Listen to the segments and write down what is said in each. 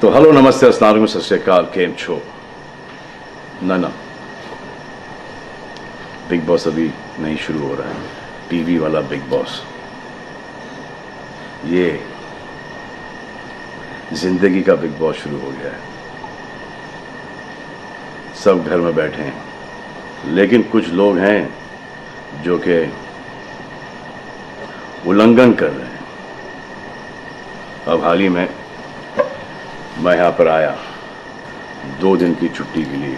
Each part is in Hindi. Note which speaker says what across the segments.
Speaker 1: तो हेलो नमस्ते अस्सलाम वालेकुम सत श्री अकाल केम छो ना बिग बॉस अभी नहीं शुरू हो रहा है। टीवी वाला बिग बॉस, ये जिंदगी का बिग बॉस शुरू हो गया है। सब घर में बैठे हैं, लेकिन कुछ लोग हैं जो कि उल्लंघन कर रहे हैं। अब हाल ही में मैं यहाँ पर आया 2 दिन की छुट्टी के लिए,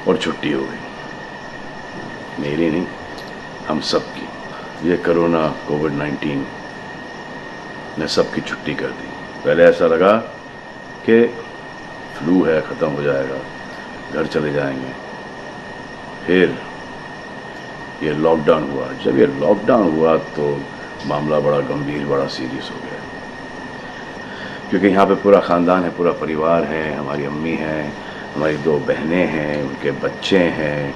Speaker 1: और छुट्टी हो गई। मेरी नहीं, हम सब की। ये कोरोना कोविड-19 ने सबकी छुट्टी कर दी। पहले ऐसा लगा कि फ्लू है, ख़त्म हो जाएगा, घर चले जाएंगे। फिर ये लॉकडाउन हुआ। जब ये लॉकडाउन हुआ तो मामला बड़ा गंभीर, बड़ा सीरियस हो गया, क्योंकि यहाँ पे पूरा ख़ानदान है, पूरा परिवार है। हमारी अम्मी हैं, हमारी 2 बहनें हैं, उनके बच्चे हैं,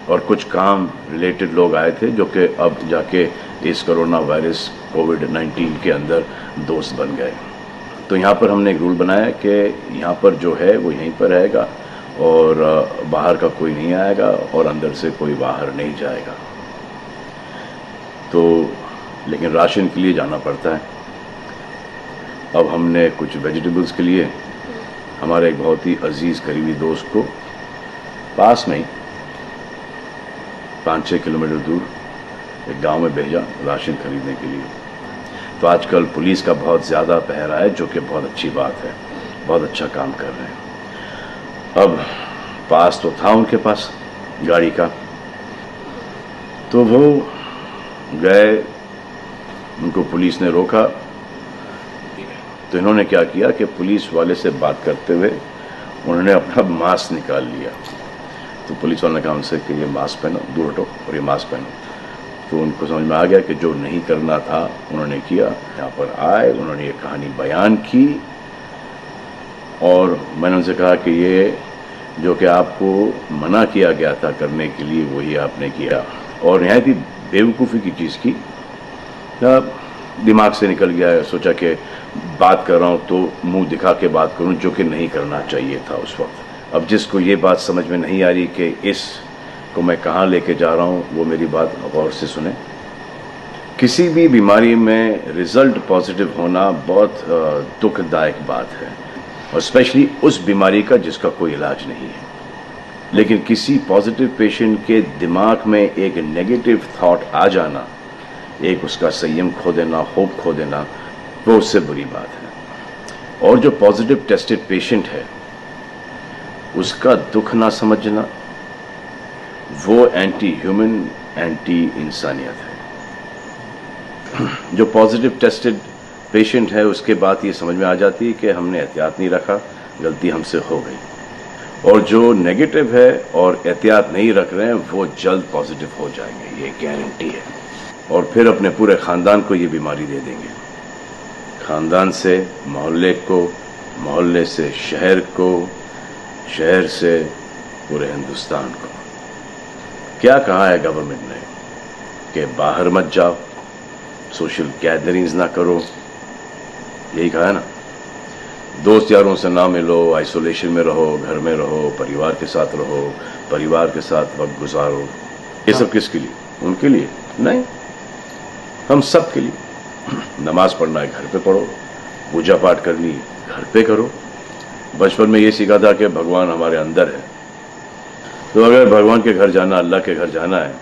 Speaker 1: और कुछ काम रिलेटेड लोग आए थे जो कि अब जाके इस कोरोना वायरस कोविड-19 के अंदर दोस्त बन गए। तो यहाँ पर हमने एक रूल बनाया कि यहाँ पर जो है वो यहीं पर रहेगा, और बाहर का कोई नहीं आएगा, और अंदर से कोई बाहर नहीं जाएगा। तो लेकिन राशन के लिए जाना पड़ता है। अब हमने कुछ वेजिटेबल्स के लिए हमारे एक बहुत ही अजीज़ करीबी दोस्त को पास में ही 5-6 किलोमीटर दूर एक गांव में भेजा राशन खरीदने के लिए। तो आजकल पुलिस का बहुत ज़्यादा पहरा है, जो कि बहुत अच्छी बात है, बहुत अच्छा काम कर रहे हैं। अब पास तो था उनके पास गाड़ी का, तो वो गए, उनको पुलिस ने रोका। तो इन्होंने क्या किया कि पुलिस वाले से बात करते हुए उन्होंने अपना मास्क निकाल लिया। तो पुलिस वाले ने कहा उनसे कि ये मास्क पहनो, दूर हटो और ये मास्क पहनो। तो उनको समझ में आ गया कि जो नहीं करना था उन्होंने किया। यहाँ पर आए, उन्होंने ये कहानी बयान की, और मैंने उनसे कहा कि ये जो कि आपको मना किया गया था करने के लिए, वही आपने किया, और नहायत ही बेवकूफ़ी की चीज़ की। दिमाग से निकल गया। सोचा कि बात कर रहा हूँ तो मुंह दिखा के बात करूँ, जो कि नहीं करना चाहिए था उस वक्त। अब जिसको ये बात समझ में नहीं आ रही कि इस को मैं कहाँ लेके जा रहा हूँ, वो मेरी बात गौर से सुने। किसी भी बीमारी में रिज़ल्ट पॉजिटिव होना बहुत दुखदायक बात है, और स्पेशली उस बीमारी का जिसका कोई इलाज नहीं है। लेकिन किसी पॉजिटिव पेशेंट के दिमाग में एक नेगेटिव थॉट आ जाना, एक उसका संयम खो देना, होप खो देना, वो उससे बुरी बात है। और जो पॉजिटिव टेस्टेड पेशेंट है, उसका दुख ना समझना, वो एंटी ह्यूमन, एंटी इंसानियत है। जो पॉजिटिव टेस्टेड पेशेंट है, उसके बाद ये समझ में आ जाती है कि हमने एहतियात नहीं रखा, गलती हमसे हो गई। और जो नेगेटिव है और एहतियात नहीं रख रहे हैं, वो जल्द पॉजिटिव हो जाएंगे, ये गारंटी है। और फिर अपने पूरे ख़ानदान को ये बीमारी दे देंगे। ख़ानदान से मोहल्ले को, मोहल्ले से शहर को, शहर से पूरे हिंदुस्तान को। क्या कहा है गवर्नमेंट ने कि बाहर मत जाओ, सोशल गैदरिंग्स ना करो, यही कहा है ना। दोस्त यारों से ना मिलो, आइसोलेशन में रहो, घर में रहो, परिवार के साथ रहो, परिवार के साथ वक्त गुजारो। ये सब किसके लिए? उनके लिए नहीं, हम सब के लिए। नमाज पढ़ना है घर पे पढ़ो, पूजा पाठ करनी है घर पे करो। बचपन में ये सीखा था कि भगवान हमारे अंदर है, तो अगर भगवान के घर जाना, अल्लाह के घर जाना है,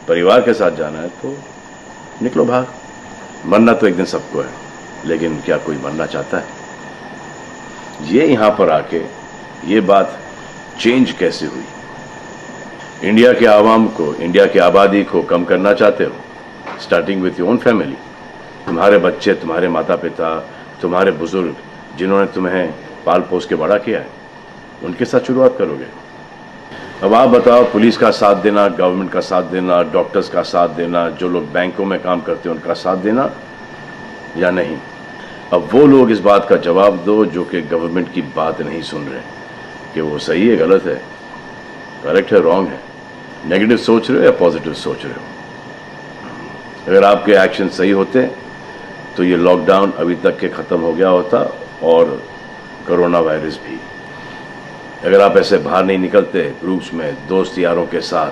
Speaker 1: परिवार के साथ जाना है, तो निकलो बाहर। मरना तो एक दिन सबको है, लेकिन क्या कोई मरना चाहता है? ये यहाँ पर आके ये बात चेंज कैसे हुई? इंडिया के आवाम को, इंडिया की आबादी को कम करना चाहते हो? Starting with your own family. तुम्हारे बच्चे, तुम्हारे माता पिता, तुम्हारे बुजुर्ग, जिन्होंने तुम्हें पाल पोस के बड़ा किया है, उनके साथ शुरुआत करोगे। अब आप बताओ, पुलिस का साथ देना, गवर्नमेंट का साथ देना, डॉक्टर्स का साथ देना, जो लोग बैंकों में काम करते हैं उनका साथ देना या नहीं? अब वो लोग इस बात का जवाब दो जो कि गवर्नमेंट की बात नहीं सुन रहे, कि वो सही है, गलत है, करेक्ट है, रॉन्ग है, नेगेटिव सोच रहे हो या पॉजिटिव सोच रहे हो। अगर आपके एक्शन सही होते तो ये लॉकडाउन अभी तक के ख़त्म हो गया होता, और कोरोना वायरस भी। अगर आप ऐसे बाहर नहीं निकलते ग्रुप्स में दोस्त यारों के साथ,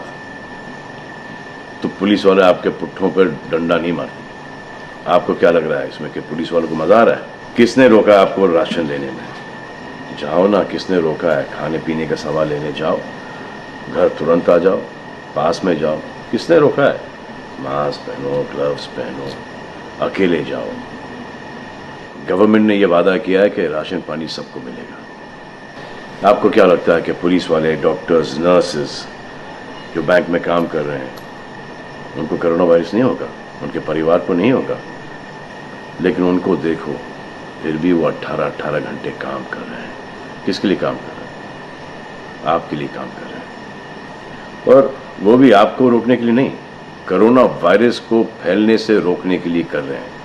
Speaker 1: तो पुलिस वाले आपके पुट्ठों पर डंडा नहीं मारते। आपको क्या लग रहा है इसमें कि पुलिस वालों को मजा आ रहा है? किसने रोका आपको राशन लेने में? जाओ ना, किसने रोका है? खाने पीने का सामान लेने जाओ, घर तुरंत आ जाओ, पास में जाओ, किसने रोका है? मास्क पहनो, ग्लव्स पहनो, अकेले जाओ। गवर्नमेंट ने यह वादा किया है कि राशन पानी सबको मिलेगा। आपको क्या लगता है कि पुलिस वाले, डॉक्टर्स, नर्सेस जो बैंक में काम कर रहे हैं, उनको कोरोना वायरस नहीं होगा? उनके परिवार को नहीं होगा? लेकिन उनको देखो, फिर भी वो 18-18 घंटे काम कर रहे हैं। किसके लिए काम कर रहे हैं? आपके लिए काम कर रहे हैं। और वो भी आपको रोकने के लिए नहीं, कोरोना वायरस को फैलने से रोकने के लिए कर रहे हैं।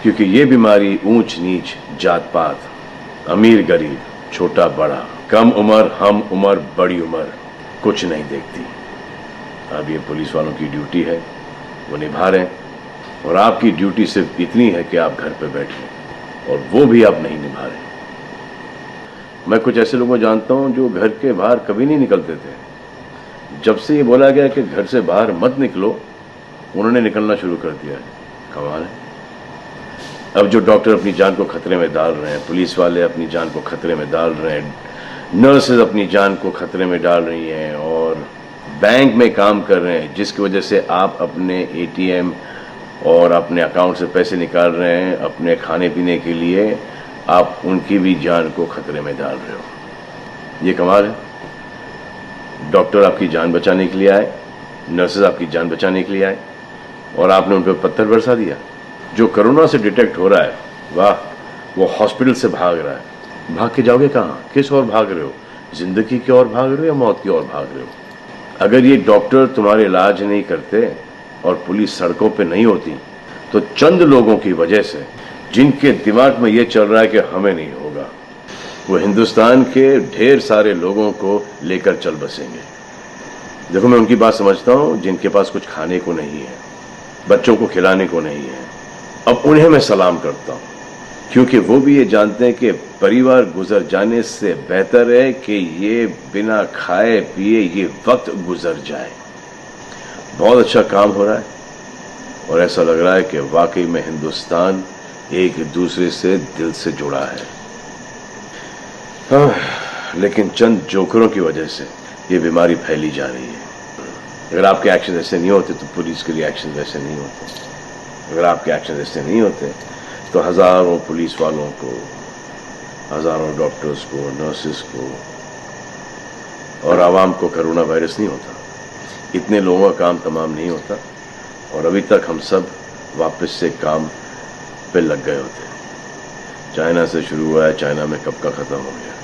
Speaker 1: क्योंकि ये बीमारी ऊंच नीच, जात पात, अमीर गरीब, छोटा बड़ा, कम उम्र, हम उम्र, बड़ी उम्र कुछ नहीं देखती। अब ये पुलिस वालों की ड्यूटी है, वो निभा रहे हैं। और आपकी ड्यूटी सिर्फ इतनी है कि आप घर पे बैठे, और वो भी आप नहीं निभा रहे। मैं कुछ ऐसे लोगों को जानता हूं जो घर के बाहर कभी नहीं निकलते थे। जब से ये बोला गया कि घर से बाहर मत निकलो, उन्होंने निकलना शुरू कर दिया है। कमाल है। अब जो डॉक्टर अपनी जान को खतरे में डाल रहे हैं, पुलिस वाले अपनी जान को खतरे में डाल रहे हैं, नर्सेज अपनी जान को खतरे में डाल रही हैं, और बैंक में काम कर रहे हैं, जिसकी वजह से आप अपने एटीएम और अपने अकाउंट से पैसे निकाल रहे हैं अपने खाने पीने के लिए, आप उनकी भी जान को खतरे में डाल रहे हो। ये कमाल है। डॉक्टर आपकी जान बचाने के लिए आए, नर्सेज आपकी जान बचाने के लिए आए, और आपने उन पर पत्थर बरसा दिया। जो कोरोना से डिटेक्ट हो रहा है, वाह, वो हॉस्पिटल से भाग रहा है। भाग के जाओगे कहाँ? किस ओर भाग रहे हो? जिंदगी की ओर भाग रहे हो या मौत की ओर भाग रहे हो? अगर ये डॉक्टर तुम्हारे इलाज नहीं करते और पुलिस सड़कों पे नहीं होती, तो चंद लोगों की वजह से, जिनके दिमाग में ये चल रहा है कि हमें नहीं होगा, वो हिंदुस्तान के ढेर सारे लोगों को लेकर चल बसेंगे। देखो, मैं उनकी बात समझता हूँ जिनके पास कुछ खाने को नहीं है, बच्चों को खिलाने को नहीं है। अब उन्हें मैं सलाम करता हूँ, क्योंकि वो भी ये जानते हैं कि परिवार गुजर जाने से बेहतर है कि ये बिना खाए पिए ये वक्त गुजर जाए। बहुत अच्छा काम हो रहा है, और ऐसा लग रहा है कि वाकई में हिंदुस्तान एक दूसरे से दिल से जुड़ा है। लेकिन चंद जोकरों की वजह से ये बीमारी फैली जा रही है। अगर आपके एक्शन ऐसे नहीं होते तो पुलिस के लिए एक्शन वैसे नहीं होते। अगर आपके एक्शन ऐसे नहीं होते तो हजारों पुलिस वालों को, हजारों डॉक्टर्स को, नर्सेस को और आवाम को कोरोना वायरस नहीं होता। इतने लोगों का काम तमाम नहीं होता, और अभी तक हम सब वापस से काम पे लग गए होते। चाइना से शुरू हुआ है, चाइना में कब का ख़त्म हो गया।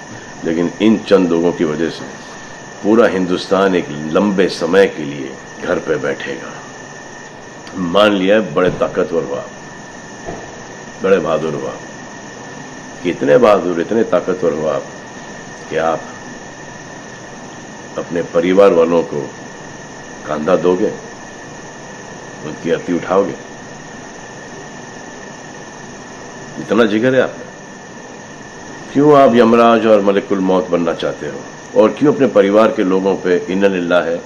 Speaker 1: लेकिन इन चंद लोगों की वजह से पूरा हिंदुस्तान एक लंबे समय के लिए घर पे बैठेगा। मान लिया है बड़े ताकतवर हुआ, बड़े बहादुर हुआ, इतने बहादुर, इतने ताकतवर हुआ कि आप अपने परिवार वालों को कंधा दोगे, उनकी अर्थी उठाओगे। इतना जिगर है आपका। क्यों आप यमराज और मलिकुल मौत बनना चाहते हो? और क्यों अपने परिवार के लोगों पे इन्ना लिल्लाह है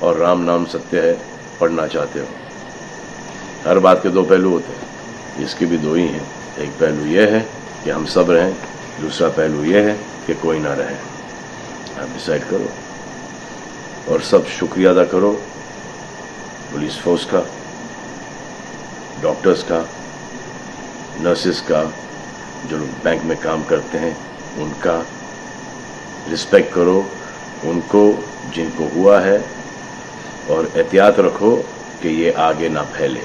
Speaker 1: और राम नाम सत्य है पढ़ना चाहते हो? हर बात के दो पहलू होते हैं, इसके भी दो ही हैं। एक पहलू यह है कि हम सब रहें, दूसरा पहलू यह है कि कोई ना रहे। आप डिसाइड करो, और सब शुक्रिया अदा करो पुलिस फोर्स का, डॉक्टर्स का, नर्सेस का, जो लोग बैंक में काम करते हैं उनका। रिस्पेक्ट करो उनको जिनको हुआ है, और एहतियात रखो कि ये आगे ना फैले,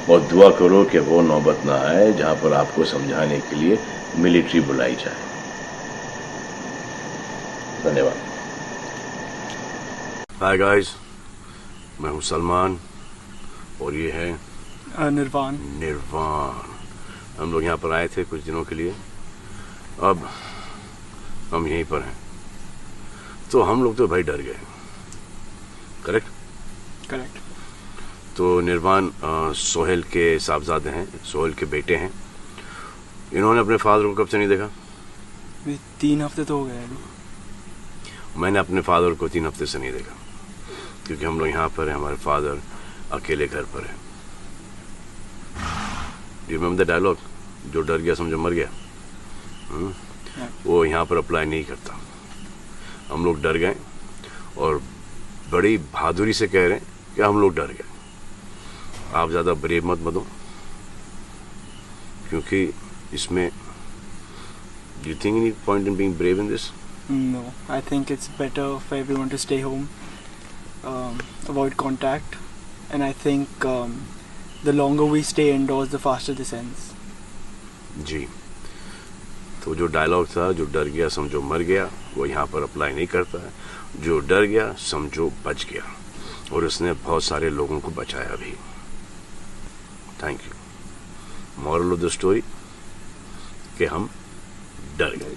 Speaker 1: और दुआ करो कि वो नौबत ना आए जहां पर आपको समझाने के लिए मिलिट्री बुलाई जाए। धन्यवाद। हाय गाइस, मैं हूं सलमान, और ये है
Speaker 2: निर्वाण।
Speaker 1: हम लोग यहाँ पर आए थे कुछ दिनों के लिए, अब हम यहीं पर हैं। तो हम लोग तो भाई डर गए। करेक्ट। तो निर्वाण सोहेल के साहबजादे हैं, सोहेल के बेटे हैं, इन्होंने अपने फादर को कब से नहीं देखा?
Speaker 2: 3 हफ्ते तो हो गए अभी।
Speaker 1: मैंने अपने फादर को 3 हफ्ते से नहीं देखा, क्योंकि हम लोग यहाँ पर हैं, हमारे फादर अकेले घर पर है। यू रिमेंबर द डायलॉग, जो डर गया समझो मर गया? वो यहाँ पर अप्लाई नहीं करता। हम लोग डर गए और बड़ी बहादुरी से कह रहे हैं कि हम लोग डर गए। आप ज़्यादा ब्रेव मत बनो, क्योंकि इसमें do you think any point in being brave in this?
Speaker 2: No, I think it's better for everyone to stay home, avoid contact, and I think the longer we stay indoors, the faster this ends.
Speaker 1: जी, तो जो डायलॉग था, जो डर गया समझो मर गया, वो यहाँ पर अप्लाई नहीं करता है। जो डर गया समझो बच गया, और उसने बहुत सारे लोगों को बचाया भी। Thank you. Moral of the story कि हम डर गए।